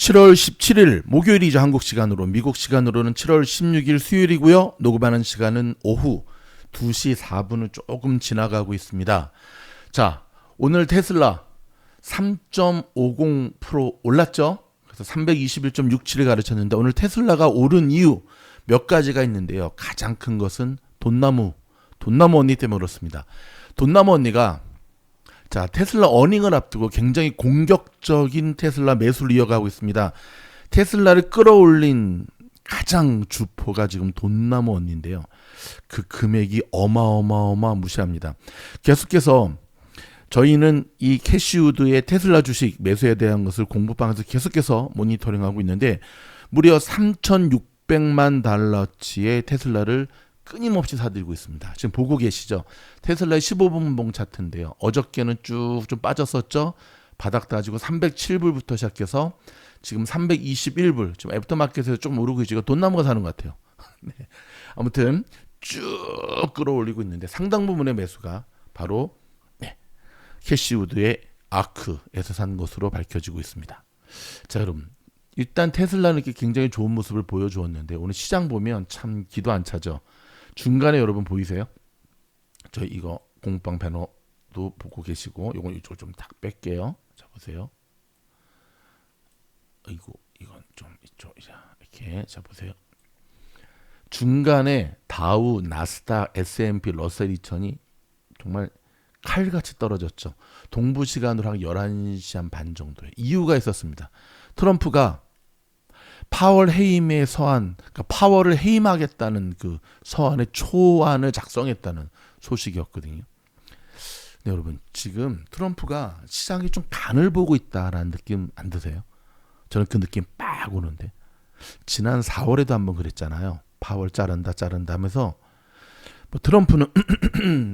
7월 17일 목요일이죠. 한국 시간으로. 미국 시간으로는 7월 16일 수요일이고요. 녹음하는 시간은 오후 2시 4분을 조금 지나가고 있습니다. 자, 오늘 테슬라 3.50% 올랐죠. 그래서 321.67을 가르쳤는데 오늘 테슬라가 오른 이유 몇 가지가 있는데요. 가장 큰 것은 돈나무 언니 때문에 그렇습니다. 돈나무 언니가 자, 테슬라 어닝을 앞두고 굉장히 공격적인 테슬라 매수를 이어가고 있습니다. 테슬라를 끌어올린 가장 주포가 지금 돈나무 언니인데요. 그 금액이 어마어마무시합니다. 계속해서 저희는 이 캐시우드의 테슬라 주식 매수에 대한 것을 공부방에서 계속해서 모니터링하고 있는데 무려 3,600만 달러치의 테슬라를 끊임없이 사들고 있습니다. 지금 보고 계시죠? 테슬라의 15분봉 차트인데요. 어저께는 쭉 좀 빠졌었죠. 바닥 다지고 307불부터 시작해서 지금 321불. 지금 애프터마켓에서 좀 오르고 있지가 돈나무가 사는 것 같아요. 네. 아무튼 쭉 끌어올리고 있는데 상당 부분의 매수가 바로 캐시우드의 아크에서 산 것으로 밝혀지고 있습니다. 자, 여러분. 일단 테슬라는 이렇게 굉장히 좋은 모습을 보여주었는데 오늘 시장 보면 참 기도 안 차죠. 중간에 여러분 보이세요? 저 이거 공방 배너도 보고 계시고 요건 이쪽 좀 딱 뺄게요. 자, 보세요. 이건 좀 이쪽 이렇게 자 보세요. 중간에 다우, 나스닥, S&P, 러셀 2000이 정말 칼같이 떨어졌죠. 동부 시간으로 한 11시 한 반 정도에 이유가 있었습니다. 트럼프가 파월 해임의 서한, 그러니까 파월을 해임하겠다는 그 서한의 초안을 작성했다는 소식이었거든요. 네, 여러분 지금 트럼프가 시장이 좀 간을 보고 있다라는 느낌 안 드세요? 저는 그 느낌 빡 오는데 지난 4월에도 한번 그랬잖아요. 파월 자른다 하면서 뭐 트럼프는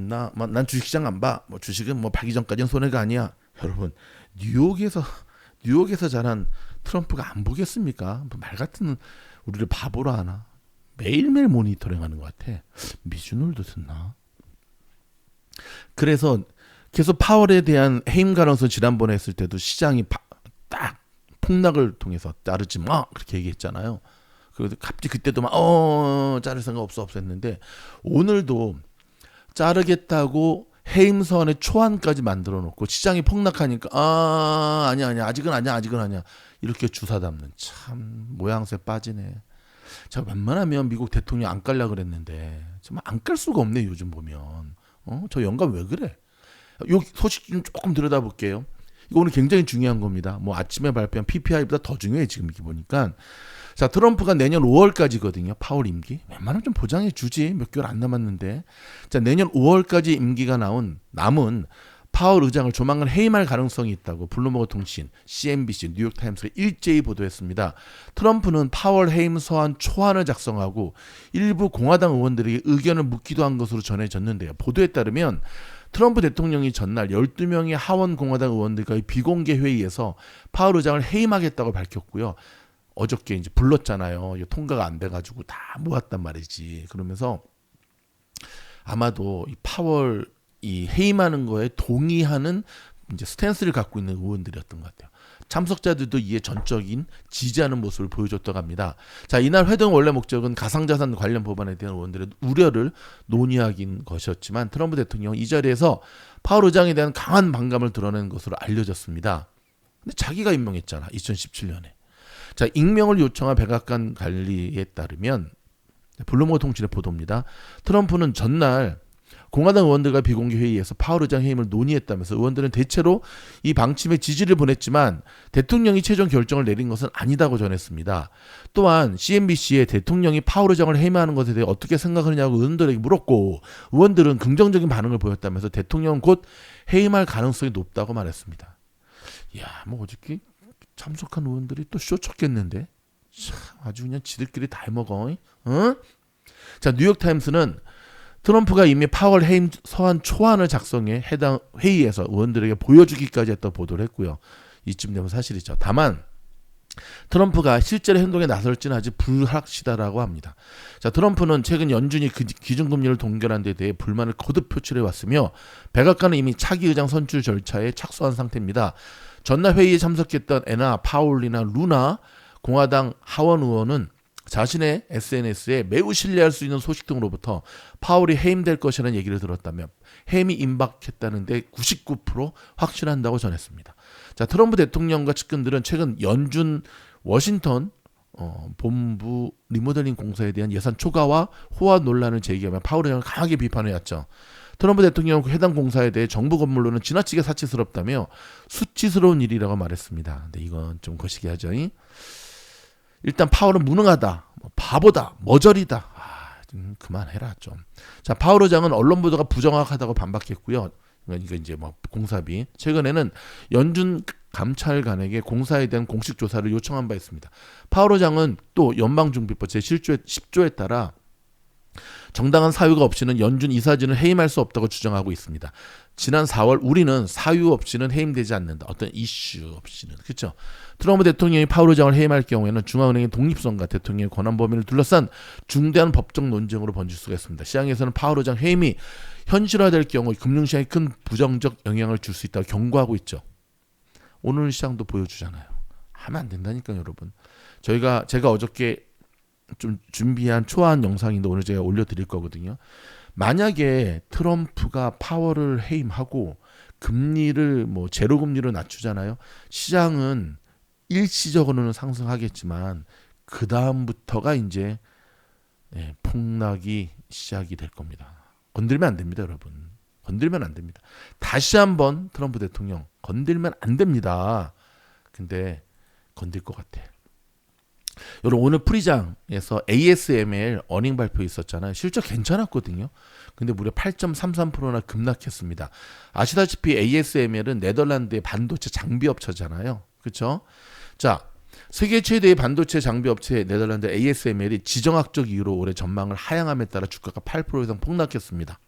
난 주식시장 안 봐. 뭐 주식은 뭐 팔기 전까지는 손해가 아니야. 여러분 뉴욕에서 자란 트럼프가 안 보겠습니까? 말 같은 우리를 바보로 하나? 매일매일 모니터링하는 것 같아. 미주놀도 듣나? 그래서 계속 파월에 대한 해임 가능성 지난번에 했을 때도 시장이 딱 폭락을 통해서 자르지 마 그렇게 얘기했잖아요. 그래서 갑자기 그때도 막 자를 생각 없어 했는데 오늘도 자르겠다고 해임 서한의 초안까지 만들어 놓고 시장이 폭락하니까 아니야 아직은 아니야 이렇게 주사 담는 참 모양새 빠지네. 제가 웬만하면 미국 대통령 안 깔라 그랬는데 정말 안 깔 수가 없네. 요즘 보면 저 영감 왜 그래? 요 소식 좀 조금 들여다볼게요. 이거 오늘 굉장히 중요한 겁니다. 뭐 아침에 발표한 PPI보다 더 중요해 지금 이렇게 보니까. 자, 트럼프가 내년 5월까지거든요. 파월 임기. 웬만하면 좀 보장해 주지. 몇 개월 안 남았는데. 자, 내년 5월까지 임기가 남은 파월 의장을 조만간 해임할 가능성이 있다고 블룸버그 통신, CNBC, 뉴욕타임스가 일제히 보도했습니다. 트럼프는 파월 해임 서한 초안을 작성하고 일부 공화당 의원들에게 의견을 묻기도 한 것으로 전해졌는데요. 보도에 따르면 트럼프 대통령이 전날 12명의 하원 공화당 의원들과의 비공개 회의에서 파월 의장을 해임하겠다고 밝혔고요. 어저께 이제 불렀잖아요. 통과가 안 돼가지고 다 모았단 말이지. 그러면서 아마도 이 파월 이 해임하는 거에 동의하는 이제 스탠스를 갖고 있는 의원들이었던 것 같아요. 참석자들도 이에 전적인 지지하는 모습을 보여줬다고 합니다. 자, 이날 회동 원래 목적은 가상자산 관련 법안에 대한 의원들의 우려를 논의하긴 것이었지만 트럼프 대통령은 이 자리에서 파월 의장에 대한 강한 반감을 드러낸 것으로 알려졌습니다. 근데 자기가 임명했잖아. 2017년에. 자, 익명을 요청한 백악관 관리에 따르면 블룸버그 통신의 보도입니다. 트럼프는 전날 공화당 의원들과 비공개 회의에서 파월 의장 해임을 논의했다면서 의원들은 대체로 이 방침에 지지를 보냈지만 대통령이 최종 결정을 내린 것은 아니다고 전했습니다. 또한 CNBC에 대통령이 파월 의장을 해임하는 것에 대해 어떻게 생각하느냐고 의원들에게 물었고 의원들은 긍정적인 반응을 보였다면서 대통령은 곧 해임할 가능성이 높다고 말했습니다. 이야, 뭐 어저께 참석한 의원들이 또 쇼쳤겠는데? 참 아주 그냥 지들끼리 다 해먹어. 응? 자, 뉴욕타임스는 트럼프가 이미 파월 해임 서한 초안을 작성해 해당 회의에서 의원들에게 보여주기까지 했다고 보도를 했고요. 이쯤 되면 사실이죠. 다만 트럼프가 실제로 행동에 나설지는 아직 불확실하다고 합니다. 자, 트럼프는 최근 연준이 기준금리를 동결한 데 대해 불만을 거듭 표출해 왔으며 백악관은 이미 차기 의장 선출 절차에 착수한 상태입니다. 전날 회의에 참석했던 애나 파울리나 루나 공화당 하원 의원은 자신의 SNS에 매우 신뢰할 수 있는 소식 등으로부터 파월이 해임될 것이라는 얘기를 들었다며 해임이 임박했다는데 99% 확신한다고 전했습니다. 자, 트럼프 대통령과 측근들은 최근 연준 워싱턴 본부 리모델링 공사에 대한 예산 초과와 호화 논란을 제기하며 파월 의장을 강하게 비판해왔죠. 트럼프 대통령은 해당 공사에 대해 정부 건물로는 지나치게 사치스럽다며 수치스러운 일이라고 말했습니다. 근데 이건 좀 거시기 하죠. 일단 파월은 무능하다, 바보다, 머저리다. 그만해라 좀. 자, 파월 의장은 언론 보도가 부정확하다고 반박했고요. 그러니까 이제 뭐 공사비. 최근에는 연준 감찰관에게 공사에 대한 공식 조사를 요청한 바 있습니다. 파월 의장은 또 연방준비법 제10조에 따라 정당한 사유가 없이는 연준 이사진을 해임할 수 없다고 주장하고 있습니다. 지난 4월 우리는 사유 없이는 해임되지 않는다. 어떤 이슈 없이는. 그렇죠? 트럼프 대통령이 파월 의장을 해임할 경우에는 중앙은행의 독립성과 대통령의 권한 범위를 둘러싼 중대한 법적 논쟁으로 번질 수가 있습니다. 시장에서는 파월 의장 해임이 현실화될 경우 금융시장에 큰 부정적 영향을 줄 수 있다고 경고하고 있죠. 오늘 시장도 보여주잖아요. 하면 안 된다니까요, 여러분. 제가 어저께 좀 준비한 초안 영상인데 오늘 제가 올려드릴 거거든요. 만약에 트럼프가 파월을 해임하고 금리를 뭐 제로 금리로 낮추잖아요. 시장은 일시적으로는 상승하겠지만 그 다음부터가 이제 폭락이 시작이 될 겁니다. 건들면 안 됩니다, 여러분. 건들면 안 됩니다. 다시 한번 트럼프 대통령 건들면 안 됩니다. 근데 건들 것 같아. 여러분 오늘 프리장에서 ASML 어닝 발표 있었잖아요. 실적 괜찮았거든요. 근데 무려 8.33%나 급락했습니다. 아시다시피 ASML은 네덜란드의 반도체 장비 업체잖아요. 그렇죠? 자, 세계 최대의 반도체 장비 업체 네덜란드 ASML이 지정학적 이유로 올해 전망을 하향함에 따라 주가가 8% 이상 폭락했습니다.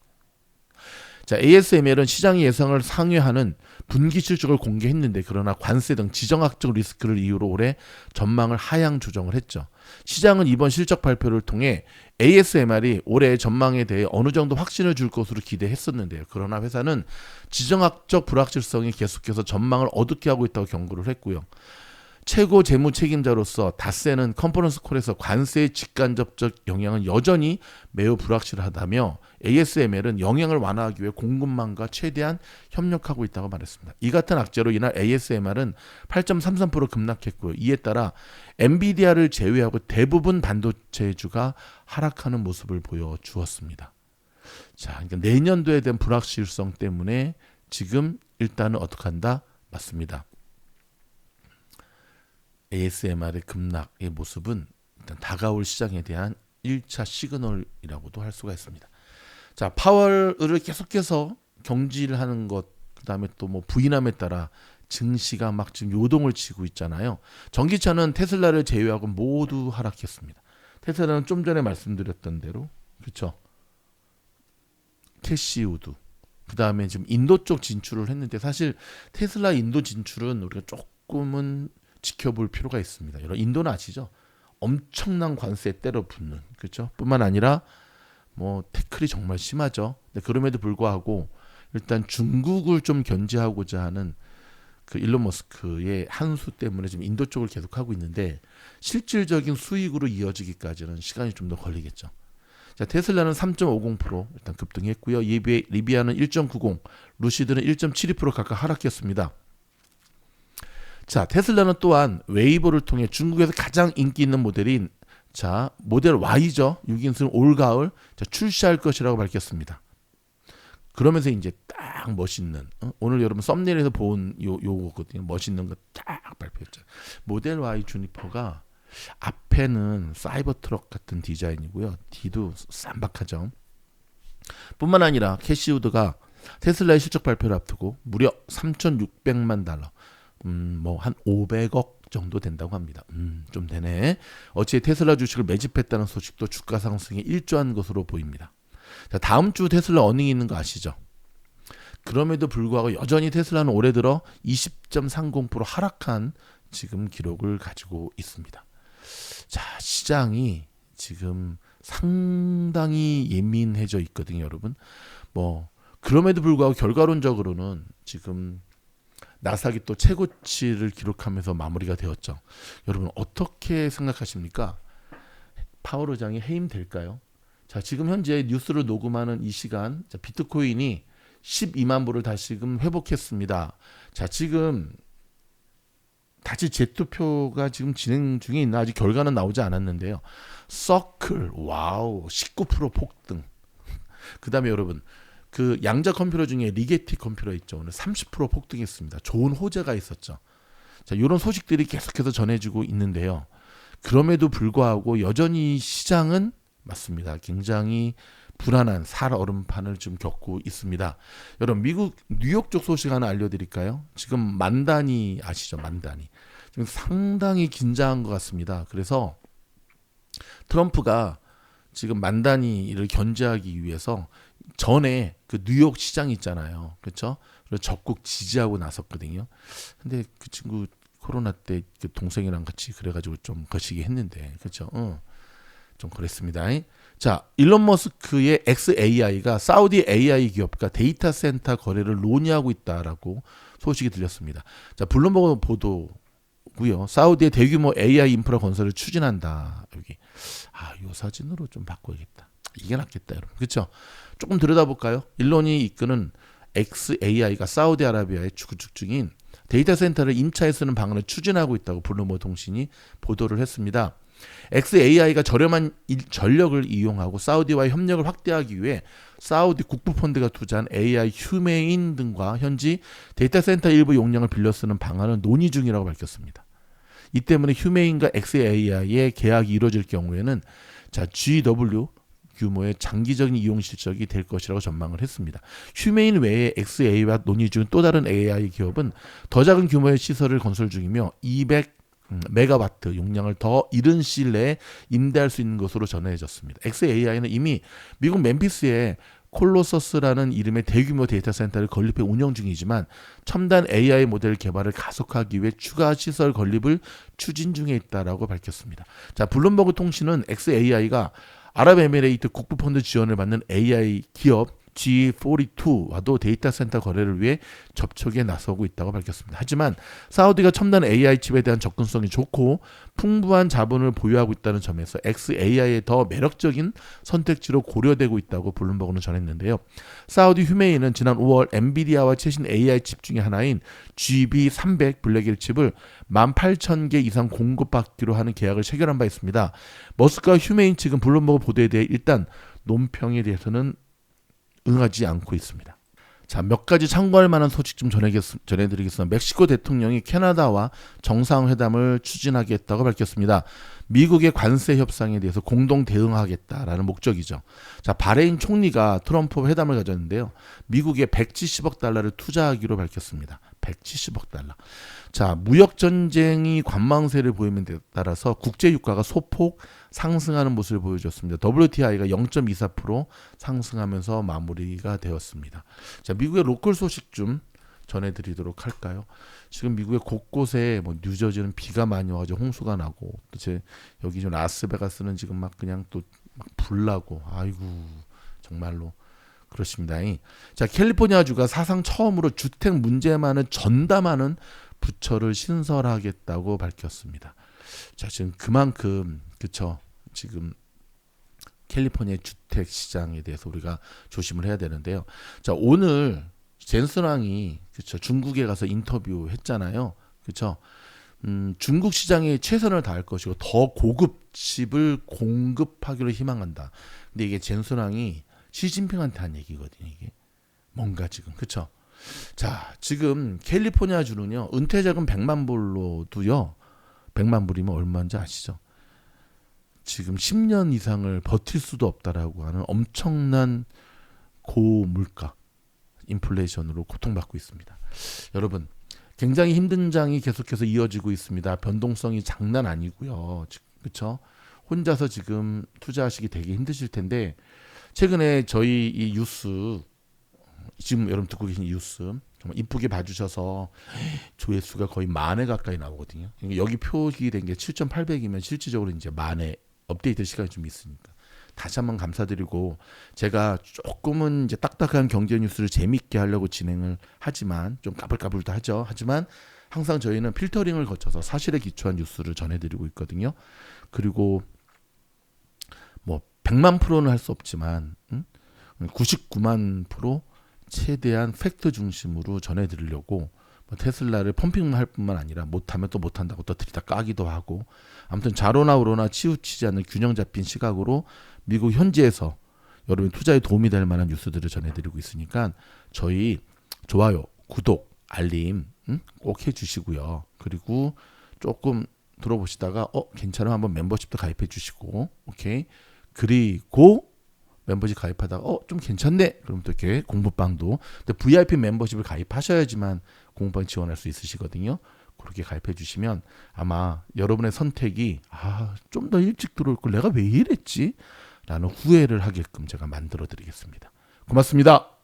자, ASML은 시장의 예상을 상회하는 분기 실적을 공개했는데 그러나 관세 등 지정학적 리스크를 이유로 올해 전망을 하향 조정을 했죠. 시장은 이번 실적 발표를 통해 ASML이 올해 전망에 대해 어느 정도 확신을 줄 것으로 기대했었는데요. 그러나 회사는 지정학적 불확실성이 계속해서 전망을 어둡게 하고 있다고 경고를 했고요. 최고 재무 책임자로서 닷새는 컨퍼런스 콜에서 관세의 직간접적 영향은 여전히 매우 불확실하다며 ASML은 영향을 완화하기 위해 공급망과 최대한 협력하고 있다고 말했습니다. 이 같은 악재로 이날 ASML은 8.33% 급락했고요. 이에 따라 엔비디아를 제외하고 대부분 반도체주가 하락하는 모습을 보여주었습니다. 자, 그러니까 내년도에 대한 불확실성 때문에 지금 일단은 어떻게 한다? 맞습니다. ASMR의 급락의 모습은 일단 다가올 시장에 대한 1차 시그널이라고도 할 수가 있습니다. 자, 파월을 계속해서 경질을 하는 것, 그 다음에 또 뭐 부인함에 따라 증시가 막 지금 요동을 치고 있잖아요. 전기차는 테슬라를 제외하고 모두 하락했습니다. 테슬라는 좀 전에 말씀드렸던 대로, 그렇죠? 캐시우드. 그 다음에 지금 인도 쪽 진출을 했는데 사실 테슬라 인도 진출은 우리가 조금은 지켜볼 필요가 있습니다. 여러분 인도는 아시죠? 엄청난 관세에 때려 붙는, 그렇죠? 뿐만 아니라 뭐 태클이 정말 심하죠. 근데 그럼에도 불구하고 일단 중국을 좀 견제하고자 하는 그 일론 머스크의 한수 때문에 지금 인도 쪽을 계속 하고 있는데 실질적인 수익으로 이어지기까지는 시간이 좀 더 걸리겠죠. 자, 테슬라는 3.50% 일단 급등했고요. 이에 비해 리비아는 1.90, 루시드는 1.72% 각각 하락했습니다. 자, 테슬라는 또한 웨이보를 통해 중국에서 가장 인기 있는 모델인 자, 모델 Y죠. 6인승 올가을 출시할 것이라고 밝혔습니다. 그러면서 이제 딱 멋있는 오늘 여러분 썸네일에서 본 요거거든요. 멋있는 거 딱 발표했죠. 모델 Y 주니퍼가 앞에는 사이버 트럭 같은 디자인이고요. 뒤도 쌈박하죠. 뿐만 아니라 캐시우드가 테슬라의 실적 발표를 앞두고 무려 3,600만 달러 뭐 한 500억 정도 된다고 합니다. 좀 되네. 어찌 테슬라 주식을 매집했다는 소식도 주가 상승에 일조한 것으로 보입니다. 자, 다음 주 테슬라 어닝이 있는 거 아시죠? 그럼에도 불구하고 여전히 테슬라는 올해 들어 20.30% 하락한 지금 기록을 가지고 있습니다. 자, 시장이 지금 상당히 예민해져 있거든요, 여러분. 뭐 그럼에도 불구하고 결과론적으로는 지금 나스닥이 또 최고치를 기록하면서 마무리가 되었죠. 여러분 어떻게 생각하십니까? 파월 의장이 해임될까요? 자, 지금 현재 뉴스를 녹음하는 이 시간, 자, 비트코인이 12만 불을 다시금 회복했습니다. 자, 지금 다시 재투표가 지금 진행 중에 있나 아직 결과는 나오지 않았는데요. 서클 와우 19% 폭등. 그다음에 여러분 그 양자 컴퓨터 중에 리게티 컴퓨터 있죠. 오늘 30% 폭등했습니다. 좋은 호재가 있었죠. 자, 이런 소식들이 계속해서 전해지고 있는데요. 그럼에도 불구하고 여전히 시장은 맞습니다. 굉장히 불안한 살얼음판을 좀 겪고 있습니다. 여러분 미국 뉴욕 쪽 소식 하나 알려드릴까요? 지금 만단이 아시죠? 만단이 지금 상당히 긴장한 것 같습니다. 그래서 트럼프가 지금 만단이를 견제하기 위해서 전에 그 뉴욕 시장 있잖아요. 그렇죠? 그래서 적극 지지하고 나섰거든요. 근데 그 친구 코로나 때 그 동생이랑 같이 그래가지고 좀 거시기 했는데 그렇죠? 좀 그랬습니다. 자, 일론 머스크의 XAI가 사우디 AI 기업과 데이터 센터 거래를 논의하고 있다라고 소식이 들렸습니다. 자, 블룸버그 보도고요. 사우디의 대규모 AI 인프라 건설을 추진한다. 여기 이 사진으로 좀 바꿔야겠다. 이게 낫겠다, 여러분. 그렇죠? 조금 들여다볼까요? 일론이 이끄는 XAI가 사우디아라비아의 구축 중인 데이터 센터를 임차해 쓰는 방안을 추진하고 있다고 블룸버그 통신이 보도를 했습니다. XAI가 저렴한 전력을 이용하고 사우디와의 협력을 확대하기 위해 사우디 국부펀드가 투자한 AI 휴메인 등과 현지 데이터 센터 일부 용량을 빌려 쓰는 방안을 논의 중이라고 밝혔습니다. 이 때문에 휴메인과 XAI의 계약이 이루어질 경우에는 자, GW 규모의 장기적인 이용 실적이 될 것이라고 전망을 했습니다. 휴메인 외에 XAI와 논의 중 또 다른 AI 기업은 더 작은 규모의 시설을 건설 중이며 200 메가와트 용량을 더 이른 시일 내에 임대할 수 있는 것으로 전해졌습니다. XAI는 이미 미국 멤피스에 콜로서스라는 이름의 대규모 데이터 센터를 건립해 운영 중이지만 첨단 AI 모델 개발을 가속하기 위해 추가 시설 건립을 추진 중에 있다라고 밝혔습니다. 자, 블룸버그 통신은 XAI가 아랍에미레이트 국부펀드 지원을 받는 AI 기업 G42와도 데이터 센터 거래를 위해 접촉에 나서고 있다고 밝혔습니다. 하지만 사우디가 첨단 AI 칩에 대한 접근성이 좋고 풍부한 자본을 보유하고 있다는 점에서 XAI의 더 매력적인 선택지로 고려되고 있다고 블룸버그는 전했는데요. 사우디 휴메이는 지난 5월 엔비디아와 최신 AI 칩 중에 하나인 GB300 블랙일 칩을 18,000개 이상 공급받기로 하는 계약을 체결한 바 있습니다. 머스크와 휴메인 측은 블룸버그 보도에 대해 일단 논평에 대해서는 응하지 않고 있습니다. 자, 몇 가지 참고할 만한 소식 좀 전해드리겠습니다. 멕시코 대통령이 캐나다와 정상회담을 추진하겠다고 밝혔습니다. 미국의 관세 협상에 대해서 공동 대응하겠다라는 목적이죠. 자, 바레인 총리가 트럼프와 회담을 가졌는데요. 미국에 170억 달러를 투자하기로 밝혔습니다. 170억 달러. 자, 무역 전쟁이 관망세를 보이는 데 따라서 국제 유가가 소폭 상승하는 모습을 보여줬습니다. WTI가 0.24% 상승하면서 마무리가 되었습니다. 자, 미국의 로컬 소식 좀 전해드리도록 할까요? 지금 미국의 곳곳에 뭐 뉴저지는 비가 많이 와가지고 홍수가 나고 또 제 여기 좀 라스베가스는 지금 막 그냥 또 막 불나고 아이고 정말로 그렇습니다. 자, 캘리포니아주가 사상 처음으로 주택 문제만을 전담하는 부처를 신설하겠다고 밝혔습니다. 자, 지금 그만큼 그쵸 지금 캘리포니아 주택 시장에 대해서 우리가 조심을 해야 되는데요. 자, 오늘 젠슨왕이 그쵸 중국에 가서 인터뷰했잖아요. 그쵸 중국 시장에 최선을 다할 것이고 더 고급 칩을 공급하기를 희망한다. 근데 이게 젠슨왕이 시진핑한테 한 얘기거든요. 이게 뭔가 지금 그쵸? 자, 지금 캘리포니아 주는요 은퇴자금 100만 불로도요 100만 불이면 얼마인지 아시죠? 지금 10년 이상을 버틸 수도 없다라고 하는 엄청난 고물가 인플레이션으로 고통받고 있습니다. 여러분 굉장히 힘든 장이 계속해서 이어지고 있습니다. 변동성이 장난 아니고요. 그렇죠? 혼자서 지금 투자하시기 되게 힘드실 텐데 최근에 저희 이 뉴스 지금 여러분 듣고 계신 뉴스 정말 이쁘게 봐주셔서 조회수가 거의 10,000회 가까이 나오거든요. 여기 표기된 게 7,800이면 실질적으로 이제 10,000회 업데이트 시간이 좀 있으니까 다시 한번 감사드리고, 제가 조금은 이제 딱딱한 경제 뉴스를 재밌게 하려고 진행을 하지만 좀 까불까불도 하죠. 하지만 항상 저희는 필터링을 거쳐서 사실에 기초한 뉴스를 전해드리고 있거든요. 그리고 뭐 100만 프로는 할 수 없지만 99만 프로 최대한 팩트 중심으로 전해드리려고, 뭐 테슬라를 펌핑할 뿐만 아니라 못하면 또 못한다고 또 들이다 까기도 하고, 아무튼 좌로나 우로나 치우치지 않는 균형 잡힌 시각으로 미국 현지에서 여러분 투자에 도움이 될 만한 뉴스들을 전해드리고 있으니까 저희 좋아요, 구독, 알림 꼭 해주시고요. 그리고 조금 들어보시다가 괜찮으면 한번 멤버십도 가입해 주시고, 오케이. 그리고 멤버십 가입하다가 좀 괜찮네, 그럼 또 이렇게 공부방도, 근데 VIP 멤버십을 가입하셔야지만 공부방 지원할 수 있으시거든요. 그렇게 가입해 주시면 아마 여러분의 선택이 좀 더 일찍 들어올 걸 내가 왜 이랬지? 라는 후회를 하게끔 제가 만들어 드리겠습니다. 고맙습니다.